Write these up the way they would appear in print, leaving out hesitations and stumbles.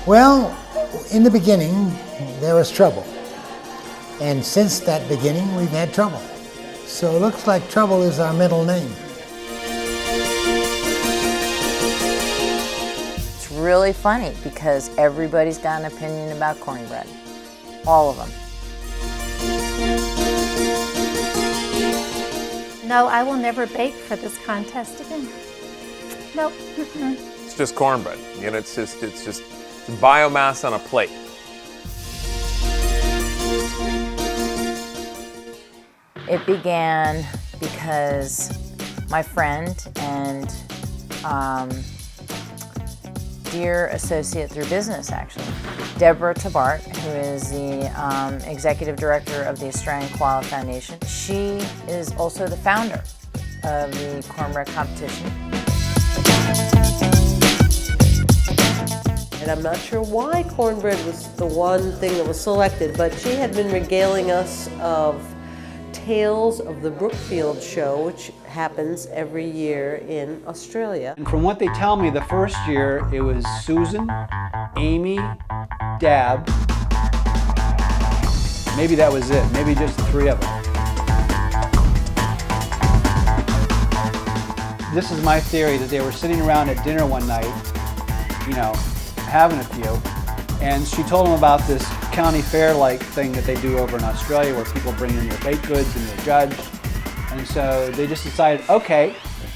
Well, in the beginning, there was trouble. And since that beginning, we've had trouble. So it looks like trouble is our middle name. It's really funny because everybody's got an opinion about cornbread. All of them. No, I will never bake for this contest again. Nope. It's just cornbread. You know, it's just biomass on a plate. It began because my friend and dear associate through business, actually, Deborah Tabart, who is the executive director of the Australian Koala Foundation. She is also the founder of the cornbread competition. And I'm not sure why cornbread was the one thing that was selected, but she had been regaling us of tales of the Brookfield show, which happens every year in Australia. And from what they tell me, the first year it was Susan, Amy, Dab. Maybe that was it, maybe just the three of them. This is my theory, that they were sitting around at dinner one night, you know, having a few, and she told them about this county fair-like thing that they do over in Australia where people bring in their baked goods and they're judged. And so they just decided, okay,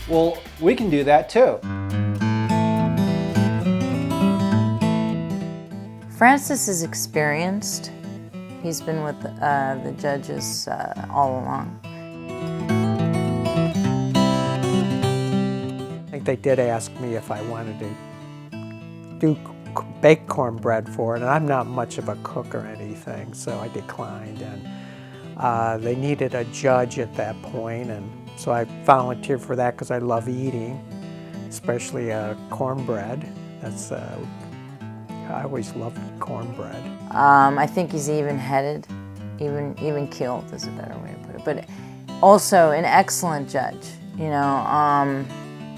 well, we can do that too. Francis is experienced. He's been with the judges all along. I think they did ask me if I wanted to bake cornbread for it, and I'm not much of a cook or anything, so I declined. And they needed a judge at that point, and so I volunteered for that because I love eating, especially cornbread. That's I always loved cornbread. I think he's even-headed, even keeled is a better way to put it, but also an excellent judge. You know,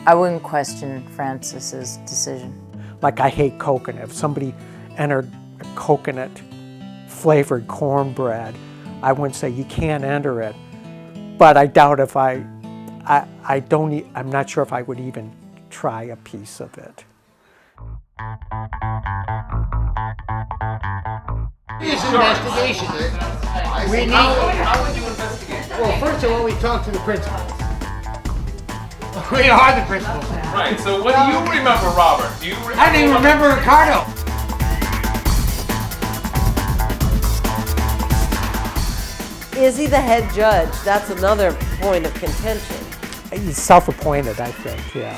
I wouldn't question Francis's decision. Like, I hate coconut. If somebody entered a coconut-flavored cornbread, I wouldn't say you can't enter it. But I doubt if I'm not sure if I would even try a piece of it. It's an investigation. How would you investigate? Well, first of all, we talk to the principals. We are the principals. Right, so what do you remember, Robert? Do you I don't even remember Ricardo. Is he the head judge? That's another point of contention. He's self-appointed, I think, yeah.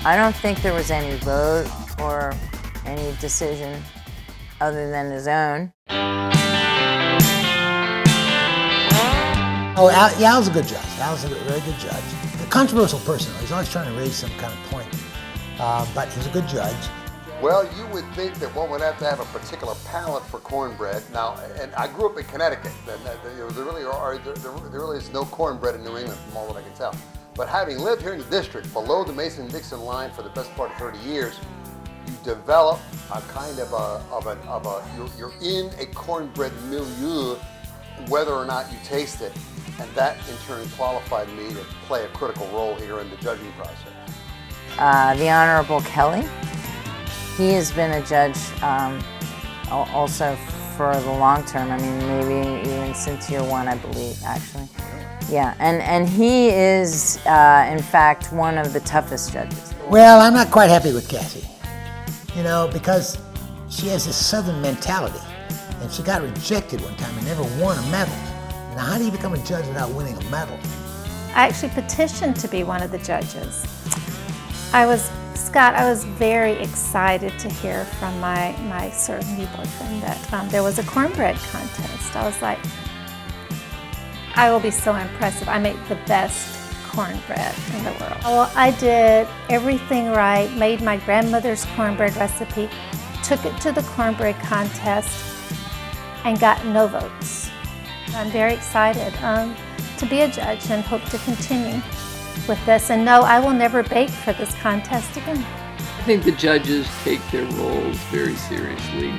I don't think there was any vote or any decision other than his own. Oh, Al's a good judge. Al's a very good judge. A controversial person. He's always trying to raise some kind of point. But he's a good judge. Well, you would think that one would have to have a particular palate for cornbread. Now, and I grew up in Connecticut. There really is no cornbread in New England, from all that I can tell. But having lived here in the district, below the Mason-Dixon line for the best part of 30 years, you develop a kind of you're in a cornbread milieu, whether or not you taste it. And that, in turn, qualified me to play a critical role here in the judging process. The Honorable Kelly, he has been a judge also for the long term. I mean, maybe even since year one, I believe, actually. Yeah, and he is, in fact, one of the toughest judges. Well, I'm not quite happy with Cassie, you know, because she has this Southern mentality, and she got rejected one time and never won a medal. Now, how do you become a judge without winning a medal? I actually petitioned to be one of the judges. Scott, I was very excited to hear from my new boyfriend that there was a cornbread contest. I was like, I will be so impressive. I make the best cornbread in the world. Well, I did everything right, made my grandmother's cornbread recipe, took it to the cornbread contest, and got no votes. I'm very excited to be a judge and hope to continue with this. And no, I will never bake for this contest again. think the judges take their roles very seriously.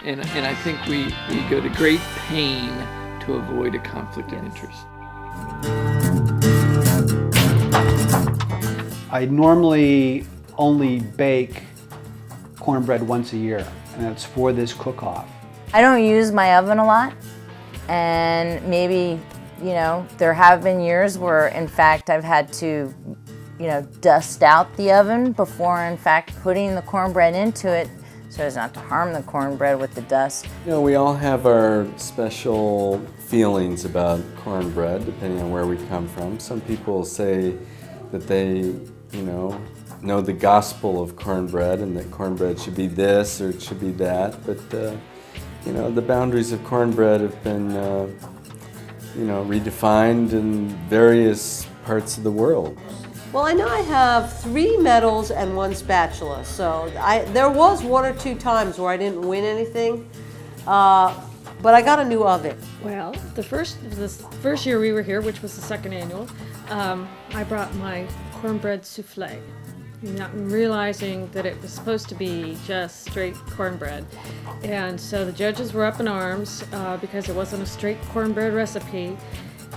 And I think we go to great pain to avoid a conflict of interest. I normally only bake cornbread once a year, and that's for this cook-off. I don't use my oven a lot, and maybe, you know, there have been years where, in fact, I've had to, you know, dust out the oven before, in fact, putting the cornbread into it so as not to harm the cornbread with the dust. You know, we all have our special feelings about cornbread, depending on where we come from. Some people say that they, you know the gospel of cornbread and that cornbread should be this or it should be that, but you know, the boundaries of cornbread have been you know, redefined in various parts of the world. Well, I know I have 3 medals and 1 spatula, so there was 1 or 2 times where I didn't win anything, but I got a new oven. Well, the first year we were here, which was the 2nd annual, I brought my cornbread souffle, not realizing that it was supposed to be just straight cornbread. And so the judges were up in arms because it wasn't a straight cornbread recipe,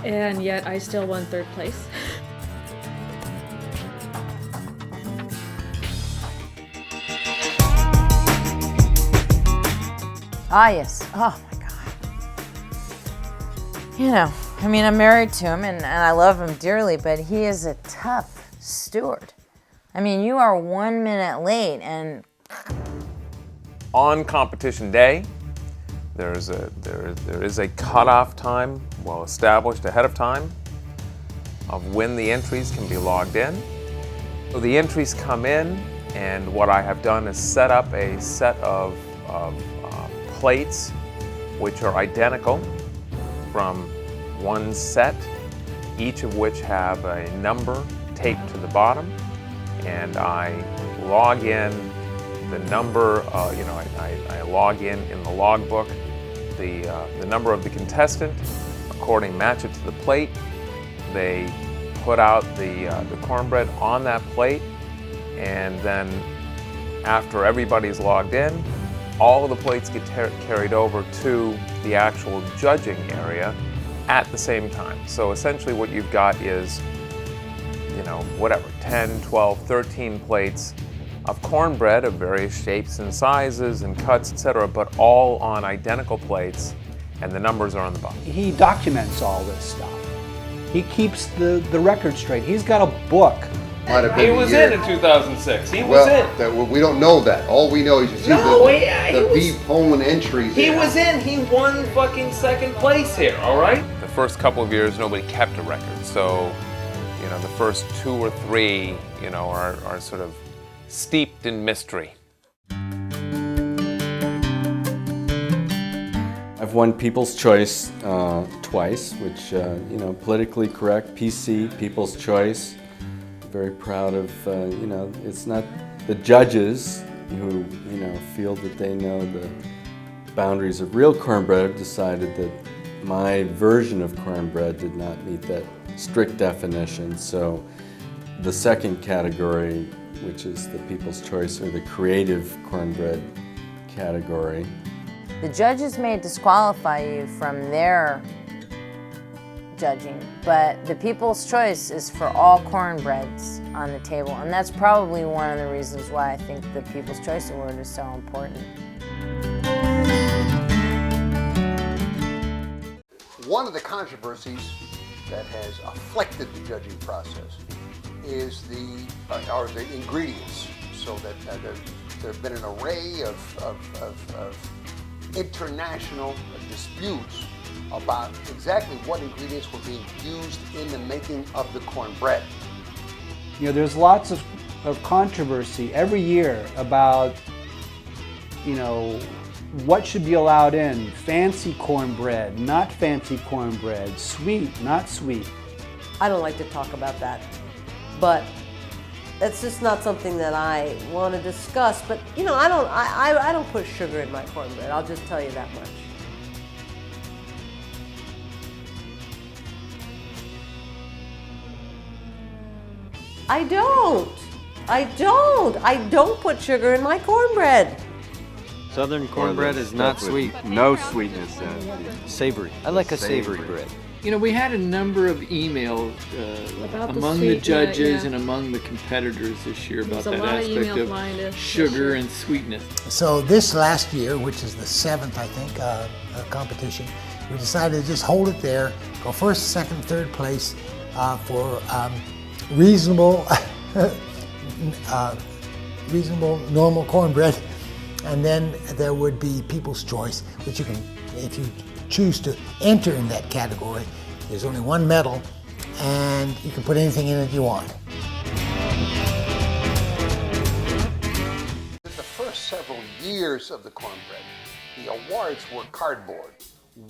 and yet I still won 3rd place. Ah, yes. Oh my God. You know, I mean, I'm married to him and I love him dearly, but he is a tough steward. I mean, you are 1 minute late and... On competition day, there is a cutoff time, well established ahead of time, of when the entries can be logged in. So the entries come in, and what I have done is set up a set of plates which are identical from one set, each of which have a number taped to the bottom, and I log in the number, I log in the logbook the number of the contestant, match it to the plate. They put out the cornbread on that plate, and then after everybody's logged in, all of the plates get carried over to the actual judging area at the same time. So essentially what you've got is, 10, 12, 13 plates of cornbread of various shapes and sizes and cuts, etc., but all on identical plates, and the numbers are on the bottom. He documents all this stuff. He keeps the record straight. He's got a book. He was in 2006. He was in. We don't know that. All we know is you see the V Poland entries. He was in. He won fucking second place here, all right? The first couple of years, nobody kept a record. So, the first 2 or 3, are sort of steeped in mystery. I've won People's Choice twice, which, politically correct, PC, People's Choice. Very proud of, it's not the judges who, feel that they know the boundaries of real cornbread, decided that my version of cornbread did not meet that strict definition. So the second category, which is the People's Choice or the creative cornbread category. The judges may disqualify you from their judging, but the People's Choice is for all cornbreads on the table, and that's probably one of the reasons why I think the People's Choice Award is so important. One of the controversies that has afflicted the judging process is the ingredients, so that there have been an array of international disputes about exactly what ingredients were being used in the making of the cornbread. There's lots of controversy every year about, what should be allowed in. Fancy cornbread, not fancy cornbread, sweet, not sweet. I don't like to talk about that, but it's just not something that I want to discuss. But I don't put sugar in my cornbread. I'll just tell you that much. I don't. I don't put sugar in my cornbread. Southern cornbread is not sweet. No sweetness. Savory. I like a savory bread. You know, we had a number of emails About the among the sweet, judges yeah. and among the competitors this year about There's a that lot of aspect emails flying of this sugar year. and sweetness. So this last year, which is the 7th, I think, competition, we decided to just hold it there, go first, second, third place for reasonable, reasonable, normal cornbread. And then there would be People's Choice, which you can, if you choose to enter in that category, there's only one medal, and you can put anything in it you want. The first several years of the cornbread, the awards were cardboard.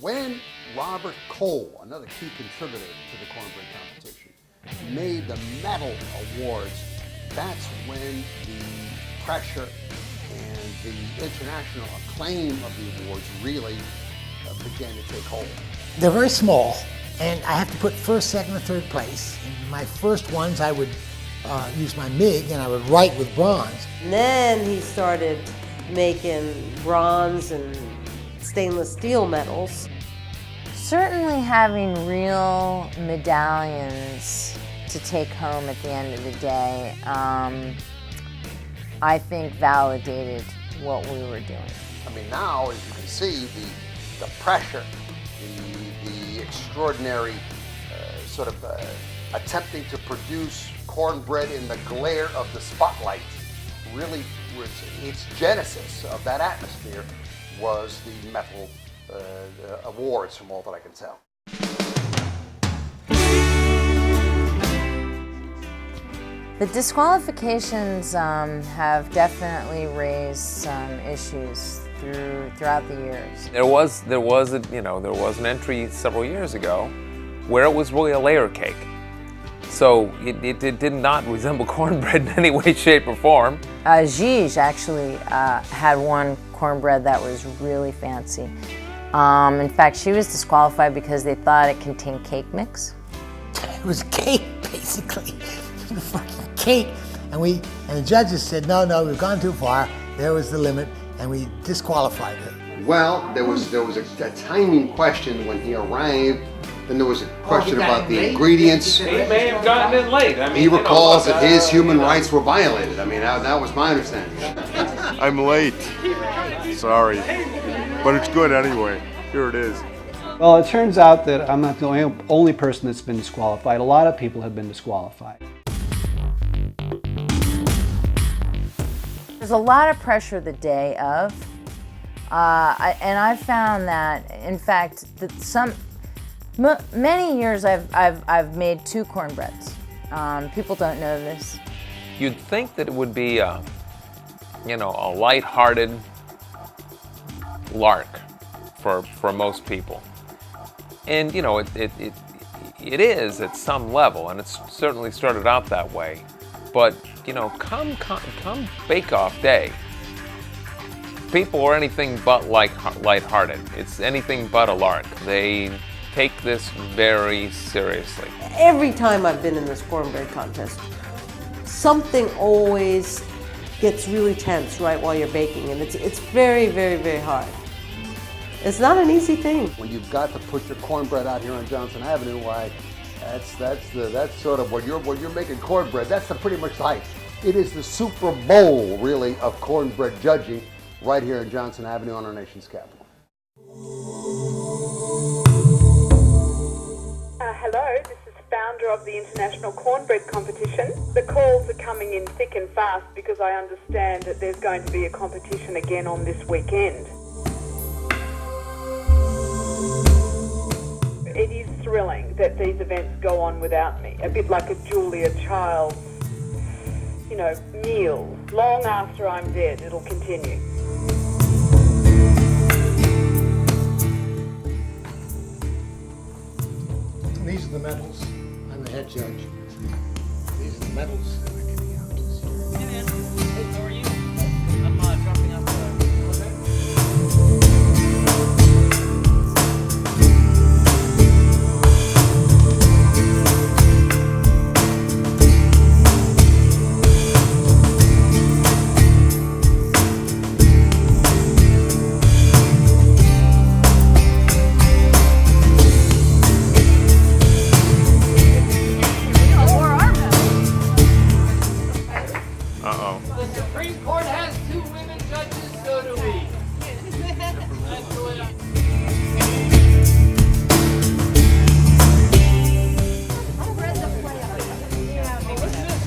When Robert Cole, another key contributor to the cornbread competition, made the medal awards, that's when the pressure and the international acclaim of the awards really began to take hold. They're very small, and I have to put first, second, and third place. In my first ones, I would use my MIG, and I would write with bronze. And then he started making bronze and stainless steel medals. Certainly having real medallions to take home at the end of the day, I think validated what we were doing. I mean, now, as you can see, the pressure, the extraordinary sort of attempting to produce cornbread in the glare of the spotlight really was its genesis of that atmosphere was the medal awards, from all that I can tell. The disqualifications have definitely raised some issues throughout the years. There was an entry several years ago where it was really a layer cake. So it did not resemble cornbread in any way, shape, or form. Gige actually had one cornbread that was really fancy. In fact, she was disqualified because they thought it contained cake mix. It was cake, basically. It was fucking cake. And the judges said, no, we've gone too far. There was the limit, and we disqualified her. Well, there was a timing question when he arrived. Then there was a question about the ingredients. He may have gotten in late. I mean, He recalls that his human rights were violated. I mean, that was my understanding. I'm late. Sorry. But it's good anyway. Here it is. Well, it turns out that I'm not the only person that's been disqualified. A lot of people have been disqualified. There's a lot of pressure the day of, and I found that, in fact, that many years I've made 2 cornbreads. People don't know this. You'd think that it would be a light-hearted lark for most people, and it is at some level, and it's certainly started out that way. But come Bake Off day, people are anything but lighthearted. It's anything but a lark. They take this very seriously. Every time I've been in this cornbread contest, something always gets really tense right while you're baking, and it's very, very, very hard. It's not an easy thing. When you've got to put your cornbread out here on Johnson Avenue, why, that's sort of when you're making cornbread. That's pretty much like it is the Super Bowl, really, of cornbread judging right here in Johnson Avenue on our nation's capital. Hello, this is founder of the International Cornbread Competition. The calls are coming in thick and fast because I understand that there's going to be a competition again on this weekend. It is thrilling that these events go on without me, a bit like a Julia Child's, meal. Long after I'm dead, it'll continue. These are the medals. I'm the head judge. These are the medals that are giving out this year. Hey man, how are you? I'm dropping off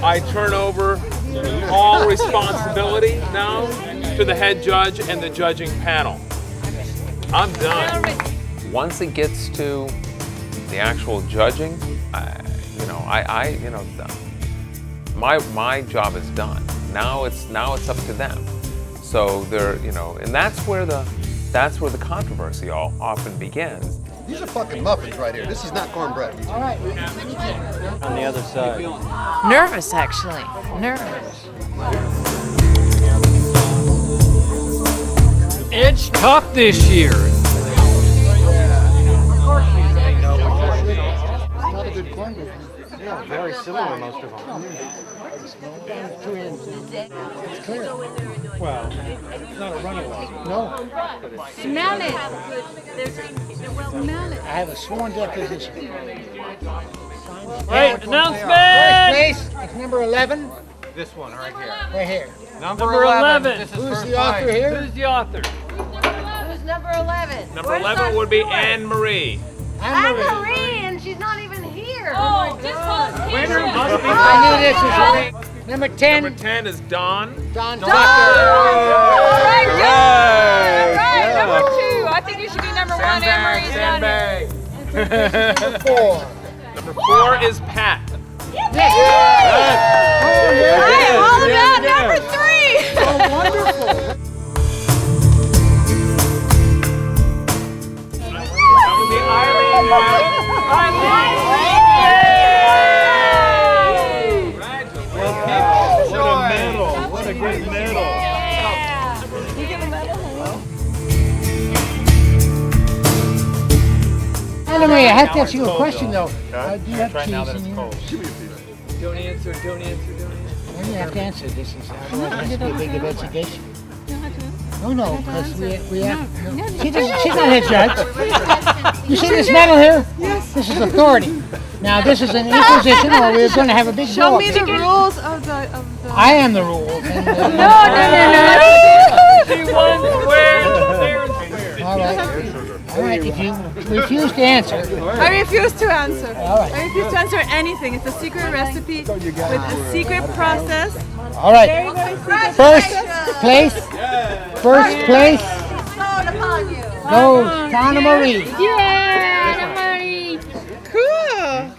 I turn over all responsibility now to the head judge and the judging panel. I'm done. Once it gets to the actual judging, my job is done. Now it's up to them. So and that's where the controversy often begins. These are fucking muffins right here. This is not cornbread. All right. On the other side. Nervous, actually. Nervous. It's tough this year. Not a good cornbread. Yeah, very similar, most of them. It's clear. Well, it's not a runaway. No. Smell it. Smell it. I have a sworn deposition. Right, announcement! First place, it's number 11. This one right here. Right here. Number 11. This is Who's first the author place. here? Who's the author? Who's number 11? Number 11 would be Anne Marie. Anne-Marie, and she's not even here. Oh, just call us Winner must be I knew this was right. Number 10. Number 10 is Don. Don All right, number 2. I think you should be number 1. Anne-Marie's not here. Number 4. Number 4 is Pat. Hey, all about number 3. Oh, wonderful. What a great medal. Anna Marie, I have to ask you a question though. Do you have cheese in you? Don't answer, don't answer, don't answer. Well, you have to answer. This is has to be a big investigation. No, because we have. No. She's not a judge. You see this medal here? Yes. This is authority. Now this is an inquisition, or we're going to have a big Show blow-up. me the rules of the. I am the rules. And, No. She won fair and square. All right. If you refuse to answer. I refuse to answer. All right. I refuse to answer anything. It's a secret recipe with a secret process. All right. First place. First place goes to Anna Marie. Yeah, Anna Marie. Cool.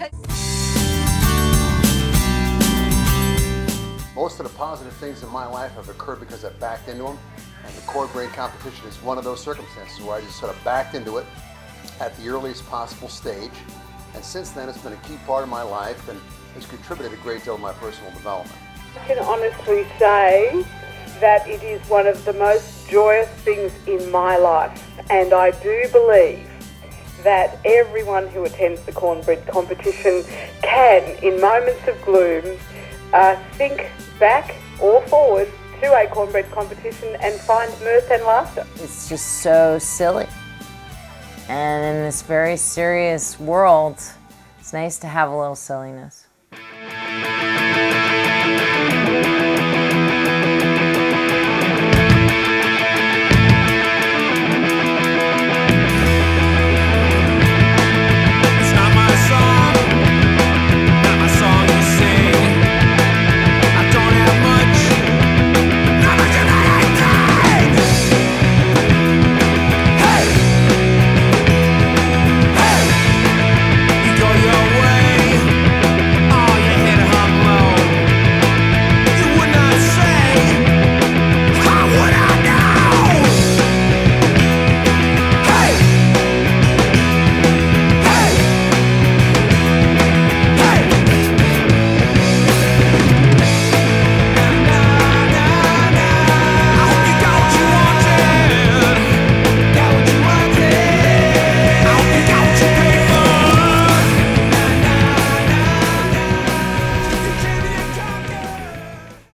Most of the positive things in my life have occurred because I backed into them, and the cornbread competition is one of those circumstances where I just sort of backed into it at the earliest possible stage, and since then it's been a key part of my life and has contributed a great deal to my personal development. I can honestly say that it is one of the most joyous things in my life, and I do believe that everyone who attends the cornbread competition can, in moments of gloom, think back or forward to a cornbread competition and find mirth and laughter. It's just so silly. And in this very serious world, it's nice to have a little silliness.